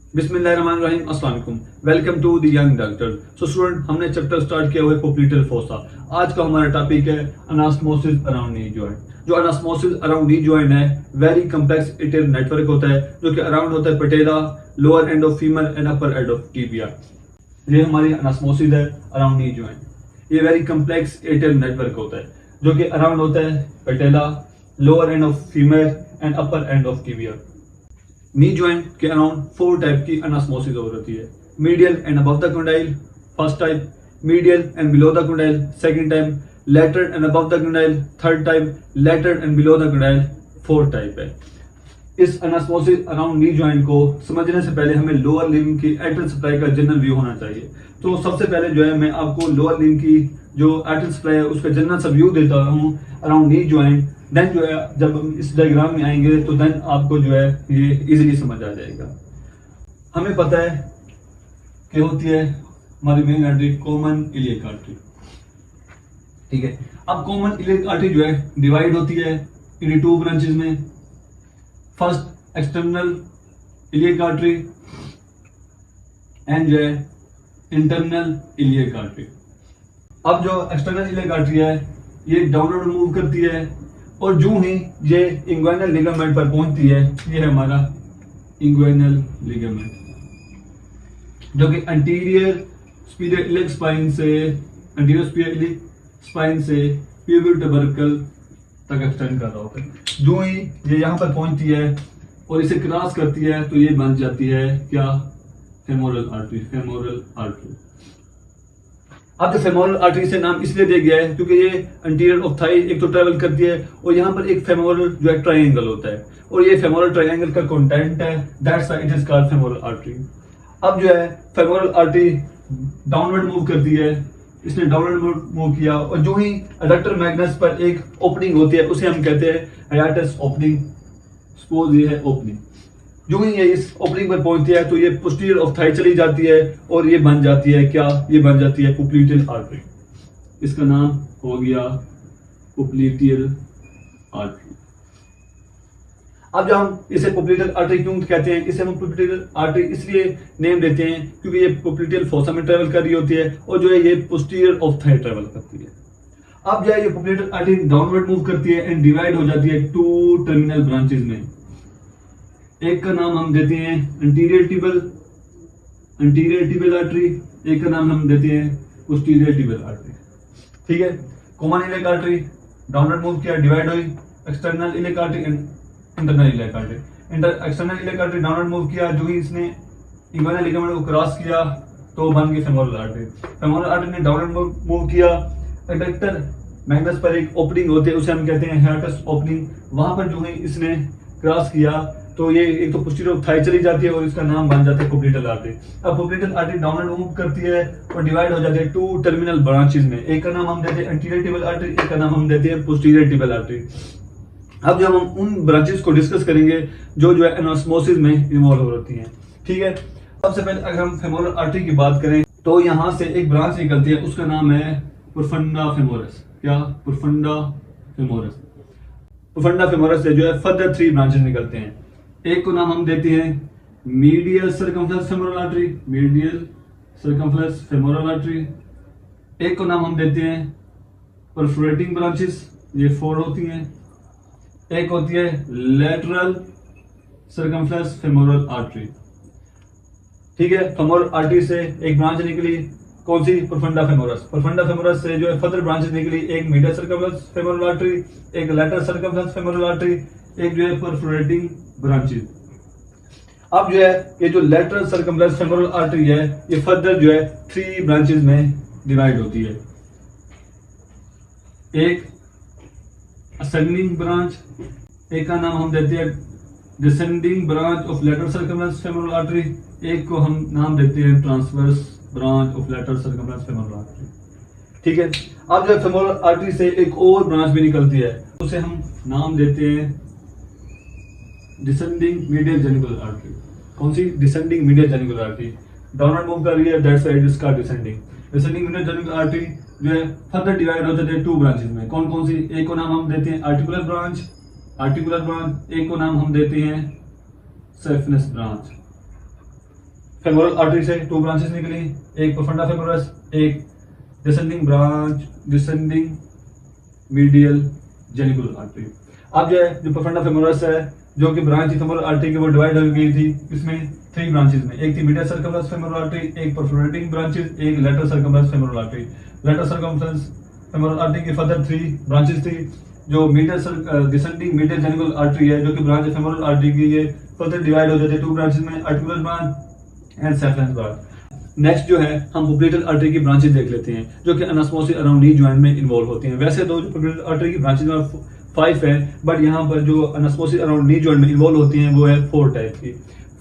बिस्मिल्लाहिर्रहमानिर्रहीम, अस्सलाम वालेकुम। Welcome to the young doctor. So student, हमने चैप्टर स्टार्ट किया हुआ है पोप्लीटल फोसा। आज का हमारा टॉपिक है अनास्मोसिस अराउंड नी जॉइंट। जो अनास्मोसिस अराउंड नी जॉइंट है, वेरी कम्प्लेक्स इटर नेटवर्क होता है जो कि अराउंड होता है patella, lower end of femur and upper end of tibia. ये हमारी अनास्मोसिस है अराउंड नी जॉइंट। ये वेरी कम्प्लेक्स इटर नेटवर्क होता है जो कि अराउंड होता है patella, lower end of femur and upper end of tibia. Knee joint के अराउंड 4 टाइप की अनास्मोसिस होती है। Medial and above the condyle first type, medial and below the condyle second type, lateral and above the condyle third type, lateral and below the condyle fourth type है। इस anastomosis around knee joint को समझने से पहले हमें lower limb की artery supply का general view होना चाहिए। तो सबसे पहले जो है मैं आपको लोअर लिम्ब की जो आर्टरी सप्लाई है उसका जनरल सा व्यू देता हूँ अराउंड नी जॉइंट। देन जो है जब हम इस डायग्राम में आएंगे तो देन आपको जो है ये इजीली समझ आ जाएगा। हमें पता है कि होती है हमारी main artery common iliac artery, ठीक है। अब कॉमन इलियक आर्टरी जो है डिवाइड होती है इन 2 ब्रांचेस में। First external iliac artery and जो है इंटरनल इलियक आर्टरी। अब जो एक्सटर्नल इलियक आर्टरी है ये डाउनवर्ड मूव करती है और जो ही ये इंग्वाइनल लिगामेंट पर पहुंचती है, ये है हमारा इंग्वाइनल लिगामेंट जो कि एंटीरियर सुपीरियर इलियक स्पाइन से प्यूबिक टबरकल तक एक्सटेंड कर रहा होता है। जो ही ये यहाँ पर पहुंचती है और इसे क्रॉस करती है तो ये बन जाती है क्या, फेमोरल आर्टरी। Femoral artery. अब जो फेमोरल आर्टरी से नाम इसलिए दिया गया है क्योंकि ये एंटीरियर ऑफ थाई एक तो ट्रेवल करती है और यहाँ पर एक फेमोरल जो है ट्रायंगल होता है और ये फेमोरल ट्रायंगल का कंटेंट है, that's why it is called femoral artery. अब जो है फेमोरल आर्टरी डाउनवर्ड मूव करती है, इसने डाउनवर्ड मूव किया और जो ही एडक्टर मैग्नस पर एक ओपनिंग होती है उसे हम कहते हैं हाइएटस ओपनिंग। सपोज ये है ओपनिंग। जो ही ये इस ओपनिंग पर पहुंचती है तो ये पोस्टीरियर ऑफ थाई चली जाती है और ये बन जाती है क्या, ये बन जाती है पोप्लीटियल आर्टरी। इसका नाम हो गया पोप्लीटियल आर्टरी। अब जब हम इसे पोप्लीटियल आर्टरी क्यों कहते हैं, इसे हम पोप्लीटियल आर्टरी इसलिए नेम देते हैं क्योंकि ये पोप्लीटियल फोसा में ट्रेवल कर रही होती है और जो है ये पोस्टीरियर ऑफ थाई ट्रेवल करती है। अब जो है ये पोप्लीटियल आर्टरी डाउनवर्ड मूव करती है एंड डिवाइड हो जाती है 2 टर्मिनल ब्रांचेस में। एक का नाम हम देते हैं एंटीरियर टिबियल आर्टरी, एक का नाम हम देते हैं पोस्टीरियर टिबियल आर्टरी, ठीक है। Common iliac artery downward move किया, डिवाइड हुई। External iliac artery, internal iliac artery. External iliac artery downward move किया, जो ही इसने इंग्वाइनल लिगामेंट को क्रॉस किया तो बन गई फेमोरल आर्टरी। फेमोरल आर्टरी ने डाउनवर्ड मूव किया, एडक्टर मैग्नस पर एक ओपनिंग होती है उसे हम कहते हैं हाइएटस ओपनिंग। वहां पर जो है इसने क्रॉस किया तो ये एक तो पोस्टीरियर ऑफ थाई चली जाती है और इसका नाम बन जाता है पोप्लीटियल आर्टरी। अब पोप्लीटियल आर्टरी डाउनवर्ड मूव करती है और डिवाइड हो जाती है 2 टर्मिनल ब्रांचेस में। एक का नाम हम देते हैं एंटीरियर टिबियल आर्टरी, एक का नाम हम देते हैं पोस्टीरियर टिबियल आर्टरी। अब जब हम उन ब्रांचेस को डिस्कस करेंगे जो है अनास्मोसिस में इन्वॉल्व होती हैं, ठीक है। सबसे पहले अगर हम फेमोरल आर्टरी की बात करें तो यहाँ से एक ब्रांच निकलती है, उसका नाम है प्रोफंडा फेमोरस। क्या, प्रोफंडा फेमोरस। प्रोफंडा फेमोरस से जो है फर्दर 3 ब्रांचेस निकलते हैं। एक को नाम हम देते हैं medial circumflex femoral artery, medial circumflex femoral artery. एक को नाम हम देते हैं परफोरेटिंग ब्रांचेस, ये 4 होती हैं। एक होती है लेटरल सर्कमफ्लेक्स फेमोरल आर्टरी, ठीक है। फेमोरल आर्टरी से एक ब्रांच निकली, कौन सी, प्रोफंडा फेमोरस। प्रोफंडा फेमोरस से जो है फर्दर ब्रांचेस निकली, एक मीडियल सर्कमफ्लेक्स फेमोरल आर्टरी, एक लेटरल सर्कमफ्लेक्स फेमोरल आर्टरी, एक जो है परफोरेटिंग ब्रांचेस। अब जो है ये जो लेटरल सर्कमफ्लेक्स फेमोरल आर्टरी है ये फर्दर जो है 3 ब्रांचेस में डिवाइड होती है। एक असेंडिंग ब्रांच, एक का नाम हम देते हैं descending branch of lateral circumflex femoral artery, एक को हम नाम देते हैं transverse branch of lateral circumflex femoral artery, ठीक है। अब जो फेमोरल आर्टरी से एक और ब्रांच भी निकलती है, उसे हम नाम देते हैं डिसेंडिंग मीडियल जेनिकुलर आर्टरी। कौन सी, descending medial geniculate artery. Downward move कर रही है, that's why it is called descending. Descending medial geniculate artery जो है फर्दर डिवाइड हो जाते हैं 2 ब्रांचेस में। कौन कौन सी, एक को नाम हम देते हैं आर्टिकुलर ब्रांच, एक को नाम हम देते हैं सेफनेस ब्रांच। फेमोरल आर्टरी से 2 ब्रांचेस निकली, एक प्रोफंडा फेमोरस, एक डिसेंडिंग मीडियल जेनिकुलर आर्टरी। अब जो है जो प्रोफंडा फेमोरस है जो कि ब्रांच थी फेमोरल आर्टरी की, वो डिवाइड हो गई थी इसमें 3 ब्रांचेस में, एक थी मीडियल सर्कमफ्लेक्स फेमोरल आर्टरी, एक परफोरेटिंग ब्रांचेस, एक lateral circumflex femoral artery. Lateral circumflex femoral artery की फर्दर 3 ब्रांचेस थी, जो डिसेंडिंग मीडियल जेनिकुलर आर्टरी है जो कि ब्रांच फेमोरल आर्टरी की, ये फर्दर डिवाइड हो जाते हैं 2 ब्रांचेस में, articular branch and saphenous branch. Next जो है हम पोप्लेटल आर्टरी की ब्रांचेस देख लेते हैं जो कि अनास्मोसिस अराउंड नी जॉइंट में इन्वॉल्व होती हैं। वैसे तो जो पोप्लेटल आर्टरी की ब्रांचेस में 5 है, बट यहाँ पर जो अनास्मोसिस अराउंड नी जॉइंट में इन्वॉल्व होती हैं वो है 4 टाइप की।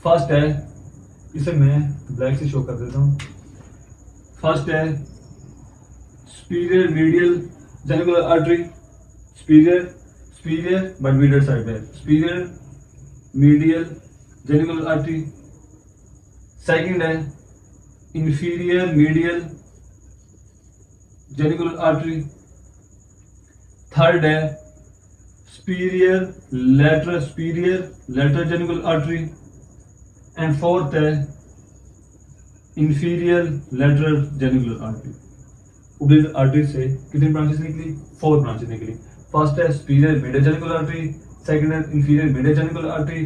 फर्स्ट है, इसे मैं ब्लैक से शो कर देता हूँ। फर्स्ट है superior medial geniculate artery, superior but medial side में, superior medial geniculate artery. Second है inferior medial geniculate artery. Third है superior lateral geniculate artery. And fourth है inferior lateral geniculate artery. Popliteal artery से कितनी branches निकली? 4 branches निकली। First है superior medial geniculate artery, second है inferior medial geniculate artery,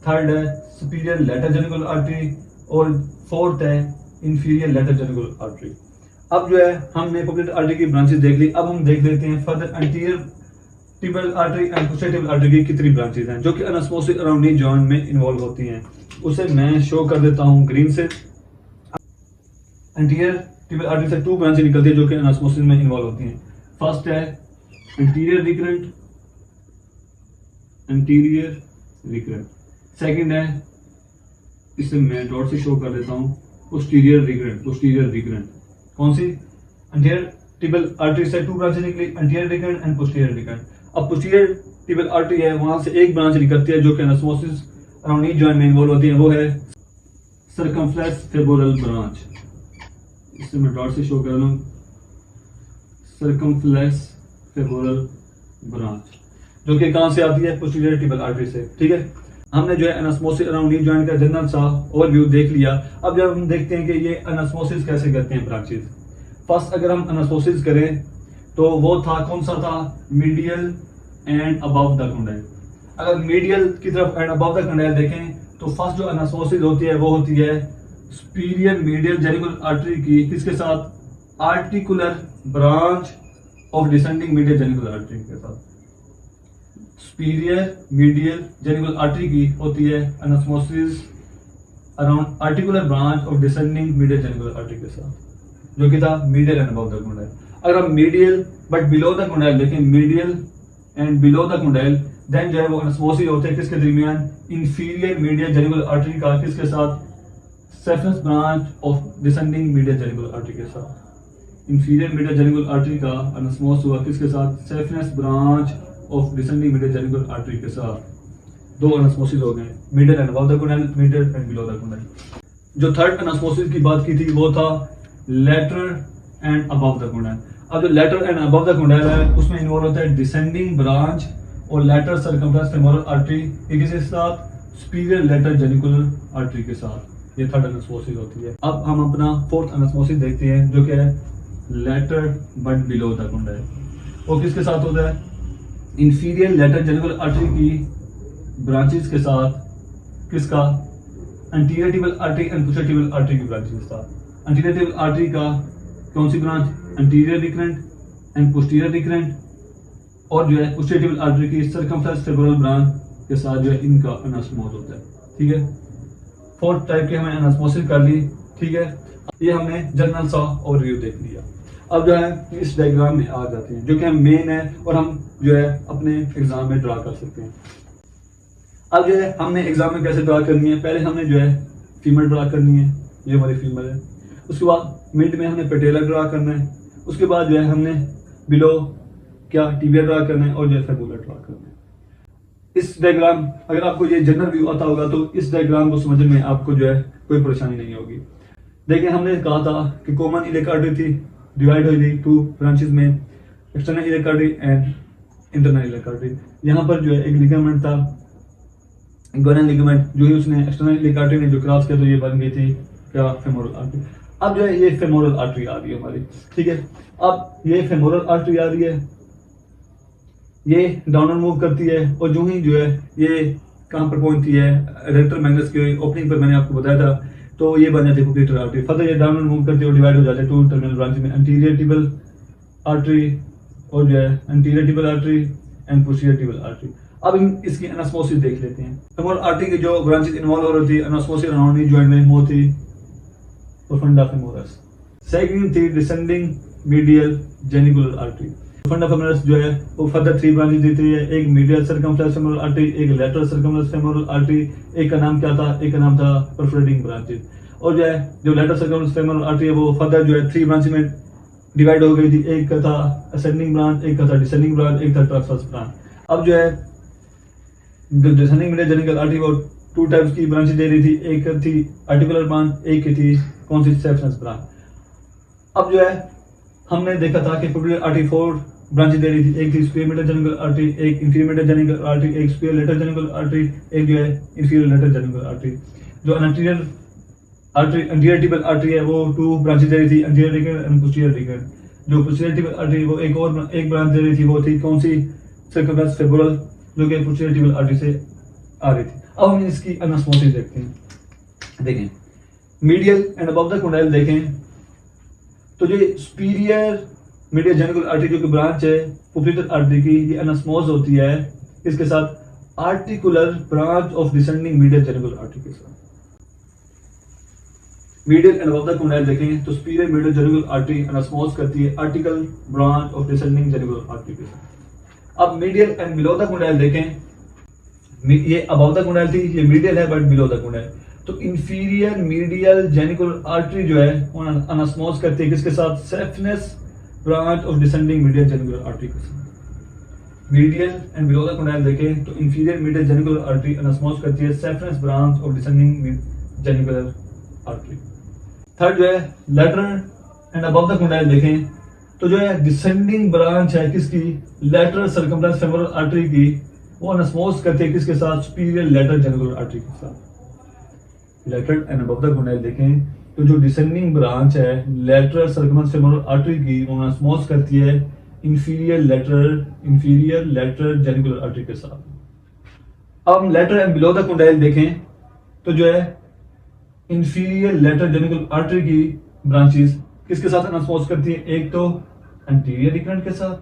third है सुपीरियर लेटरल जेनिकुलर आर्टरी और फोर्थ है इंफीरियर लेटरल जेनिकुलर आर्टरी। अब जो है हमने पोप्लेटल आर्टरी की ब्रांचेस देख ली, अब हम देख लेते हैं further anterior tibial artery and posterior tibial artery की कितनी ब्रांचेस हैं जो कि अनास्मोसिस अराउंड नी जॉइंट में इन्वॉल्व होती हैं। उसे मैं शो कर देता हूं ग्रीन से। एंटीरियर टिबियल आर्टरी से 2 ब्रांचेस निकलती है जो कि अनास्मोसिस में इन्वॉल्व होती हैं। फर्स्ट है एंटीरियर रिकरेंट, सेकंड है, इसे मैं डॉट से शो कर देता हूं, पोस्टीरियर रिकरेंट। कौन सी? एंटीरियर टिबियल आर्टरी से 2 ब्रांचेस निकली, anterior recurrent and posterior recurrent. अब पोस्टीरियर टिबियल आर्टरी है, वहां से एक ब्रांच निकलती है जो कि अनास्मोसिस अराउंड नी जॉइंट में इन्वॉल्व होती है, वो है सर्कमफ्लेक्स फेमोरल ब्रांच। इसे मैं डॉट से शो कर दूं, सर्कमफ्लेक्स फेमोरल ब्रांच, जो कि कहां से आती है? पोस्टीरियर टिबियल आर्टरी से। ठीक है, हमने जो है अनास्मोसिस अराउंड नी जॉइंट का जनरल सा ओवरव्यू देख लिया। अब जब हम देखते हैं कि ये अनास्मोसिस कैसे करते हैं ब्रांचेस। फर्स्ट अगर हम अनास्मोसिस करें तो वो था, कौन सा था? Medial and above the condyle. अगर मीडियल की तरफ एंड अबव द कंडाइल देखें तो फर्स्ट जो अनास्मोसिस होती है वो होती है सुपीरियर मीडियल जेनिकुलर आर्टरी की, किसके साथ? Articular branch of descending medial geniculate artery के साथ। सुपीरियर मीडियल जेनिकुलर आर्टरी की होती है anastomosis around articular branch of descending medial geniculate artery के साथ, जो कि था medial and above the condyle. अगर हम medial but below the condyle देखें, medial and below the condyle, then जो है वो अनास्मोसिस होते हैं किसके दरमियान? इंफीरियर मीडियल जेनिकुलर आर्टरी का, किसके साथ? Saphenous branch of descending medial geniculate artery के साथ। इंफीरियर मीडियल जेनिकुलर आर्टरी का अनास्मोसिस हुआ किसके साथ? Saphenous branch of descending medial geniculate artery के साथ। 2 अनास्मोसिस हो गए, middle and above the condyle, middle and below the condyle. जो थर्ड अनास्मोसिस की बात की थी वो था lateral and above the condyle. अब जो lateral and above the condyle है उसमें इन्वॉल्व होता है डिसेंडिंग ब्रांच और लेटरल सर्कमफ्लेक्स फेमोरल आर्टरी के साथ, सुपीरियर लेटरल जेनिकुलर आर्टरी के साथ। ये थर्ड अनास्मोसिस होती है। अब हम अपना फोर्थ अनास्मोसिस देखते हैं जो कि है lateral but below the condyle. वो किसके साथ होता है? इंफीरियर लेटरल जेनिकुलर आर्टरी की ब्रांचेस के साथ, किसका? Anterior tibial artery and posterior tibial artery की ब्रांचेस के साथ। एंटीरियर टिबियल आर्टरी का कौन सी branch? Anterior recurrent and posterior recurrent, और जो है पोस्टीरियर टिबियल आर्टरी की सर्कमफ्लेक्स फेमोरल ब्रांच के साथ जो है इनका अनास्मोसिस होता है। ठीक है, 4 टाइप के हमने अनास्मोसिस कर ली। ठीक है, ये हमने जनरल सा ओवरव्यू देख लिया। अब जो है इस डायग्राम में आ जाते हैं जो कि हम मेन है और हम जो है अपने एग्जाम में ड्रा कर सकते हैं। अब जो है हमने एग्जाम में कैसे ड्रा करनी है? पहले हमने जो है फीमेल ड्रा करनी है, ये हमारी फीमेल है। उसके बाद मिड में हमने पेटेला ड्रा करना है। उसके बाद जो है हमने बिलो क्या टिबिया ड्रा करना है और जो है फेबुला ड्रा करना है। इस डायग्राम, अगर आपको ये जनरल व्यू आता होगा तो इस डायग्राम को समझने में आपको जो है कोई परेशानी नहीं होगी। देखिए, हमने कहा था कि कॉमन इलियक आर्टरी थी, डिवाइड हो गई 2 ब्रांचेस में, external iliac artery and internal iliac artery. यहाँ पर जो है एक लिगामेंट था, इंगोनल लिगामेंट, जो ही उसने एक्सटर्नल इलियक आर्टरी ने जो क्रॉस किया तो ये बन गई थी क्या फेमोरल आर्टरी। अब जो है ये फेमोरल आर्टरी आ रही है हमारी, ठीक है। अब ये फेमोरल आर्टरी आ रही है, ये डाउनवर्ड मूव करती है और जो ही जो है ये कहाँ पर पहुंचती है, रेक्टर मैग्नस के ओपनिंग पर मैंने आपको बताया था, तो ये बन जाती है पोप्लेटर आर्टरी। फर्दर ये डाउनवर्ड मूव करती है और डिवाइड हो जाते हैं टू टर्मिनल ब्रांच में, एंटीरियर टिबल आर्टरी और जो है anterior टिबल artery and posterior टिबल artery. अब इसकी एनास्मोसिस देख लेते हैं। फेमोरल आर्टरी की जो ब्रांचेस इन्वॉल्व हो रही थी एनास्मोसिस अराउंड जॉइंट में मोथी और फंडा फेमोरस। सेकंड थी डिसेंडिंग मीडियल जेनिकुलर आर्टरी। फंडा फेमोरस जो है वो फर्दर 3 ब्रांचेस देती है, एक मीडियल सर्कमफ्लेक्स फेमोरल आर्टरी, एक लैटरल सर्कमफ्लेक्स फेमोरल आर्टरी, एक का नाम क्या था, एक का नाम था परफोरेटिंग ब्रांचेस। और जो है जो लैटरल सर्कमफ्लेक्स फेमोरल आर्टरी है वो फर्दर जो है 3 ब्रांच में डिवाइड हो गई थी, एक का था असेंडिंग ब्रांच, एक का था डिसेंडिंग ब्रांच, एक था ट्रांसवर्स ब्रांच। अब जो है डिसेंडिंग मीडियल जेनिकुलर आर्टरी वो 2 टाइप्स की ब्रांचेस दे रही थी, एक थी आर्टिकुलर ब्रांच, एक थी कौन सी सेफ्नेस ब्रांच। अब जो है हमने देखा था कि पोप्लेटर आर्टरी 4 ब्रांचेस दे रही थी, एक थी सुपीरियर मीडियल जेनिकुलर आर्टरी, एक इंफीरियर मीडियल जेनिकुलर आर्टरी, एक सुपीरियर लेटरल जेनिकुलर आर्टरी, एक जो है इंफीरियर लेटरल जेनिकुलर आर्टरी। जो एंटीरियर आर्टरी एंटीरियर टिबल आर्टरी है वो 2 ब्रांचेस दे रही थी, anterior recurrent and posterior recurrent. जो पोस्टीरियर टिबल आर्टरी वो एक ब्रांच दे रही थी, वो थी कौन सी, सर्कमफ्लेक्स फेमोरल, जो कि पोस्टीरियर टिबल आर्टरी से आ रही थी। अब हम इसकी एनास्मोसिस देखते हैं। देखें medial and above the condyle देखें तो जो सुपीरियर मीडियल जेनिकुलर आर्टरी जो कि ब्रांच है पोप्लेटर आर्टरी की, ये एनास्मोस होती है इसके साथ articular branch of descending medial geniculate artery के साथ। Medial and above the condyle देखें तो superior medial geniculate artery anastomose करती है article branch of descending genicular artery के साथ। अब medial and below the condyle देखें, ये अबव द कंडाइल थी, ये मीडियल है बट बिलो द कंडाइल। तो इंफीरियर मीडियल जेनिकुलर आर्टरी जो है वो एनास्मोस करती है किसके साथ, safeness branch of descending medial geniculate artery के साथ। Medial and below the condyle देखें तो inferior medial geniculate artery anastomose करती है safeness branch of descending genicular artery. Third जो है lateral and above the condyle देखें तो जो है डिसेंडिंग ब्रांच है किसकी, लेटरल सर्कमफ्लेक्स फेमोरल आर्टरी की, वो एनास्मोस करती है किसके साथ, सुपीरियर लेटरल जेनिकुलर आर्टरी के साथ। Lateral and above the condyle देखें तो जो डिसेंडिंग ब्रांच है लेटरल सर्कमफ्लेक्स फेमोरल आर्टरी की, वो एनास्मोस करती है इंफीरियर लेटरल जेनिकुलर आर्टरी के साथ। अब lateral and below the condyle देखें तो जो है इंफीरियर लेटरल जेनिकुलर आर्टरी की ब्रांचेस किसके साथ एनास्मोस करती है, एक तो एंटीरियर रिकरेंट के साथ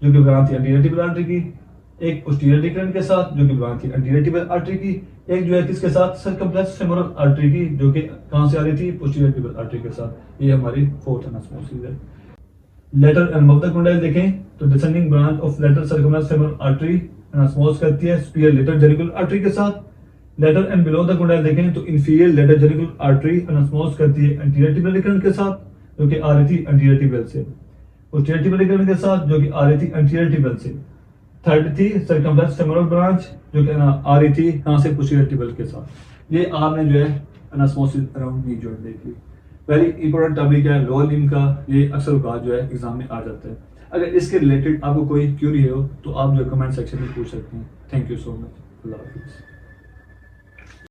जो कि ब्रांच थी एंटीरियर टिबल आर्टरी की, एक पोस्टीरियर रिकरेंट के साथ जो कि ब्रांच थी एंटीरियर टिबल आर्टरी की, एक जो है किसके साथ, सर्कमफ्लेक्स फेमोरल आर्टरी की जो कि कहां से आ रही थी, पोस्टीरियर टिबल आर्टरी के साथ। ये हमारी 4th एनास्मोसिस है। Lateral and above the condyle देखें तो descending branch of lateral circumflex femoral artery anastomose करती है सुपीरियर लेटरल जेनिकुलर आर्टरी के साथ। Lateral and below the condyle देखें तो inferior lateral geniculate artery anastomose करती है एंटीरियर टिबल रिकरेंट के साथ जो कि आ रही थी एंटीरियर टिबल से, पोस्टीरियर टिबल रिकरेंट के साथ जो कि आ रही थी एंटीरियर टिबल से। थर्ड थी सर्कमफ्लेक्स फेमोरल ब्रांच जो कि आ रही थी कहां से, पोस्टीरियर टिबल के साथ। ये आपने जो है एनास्मोसिस अराउंड नी जॉइंट देख ली। वेरी इंपॉर्टेंट टॉपिक है लोअर लिम्ब का, ये अक्सर बात जो है एग्जाम में आ जाता है। अगर इसके रिलेटेड आपको कोई क्यूरी हो तो आप जो कमेंट सेक्शन में पूछ सकते हैं। Thank you so much. Allah हाफिज़।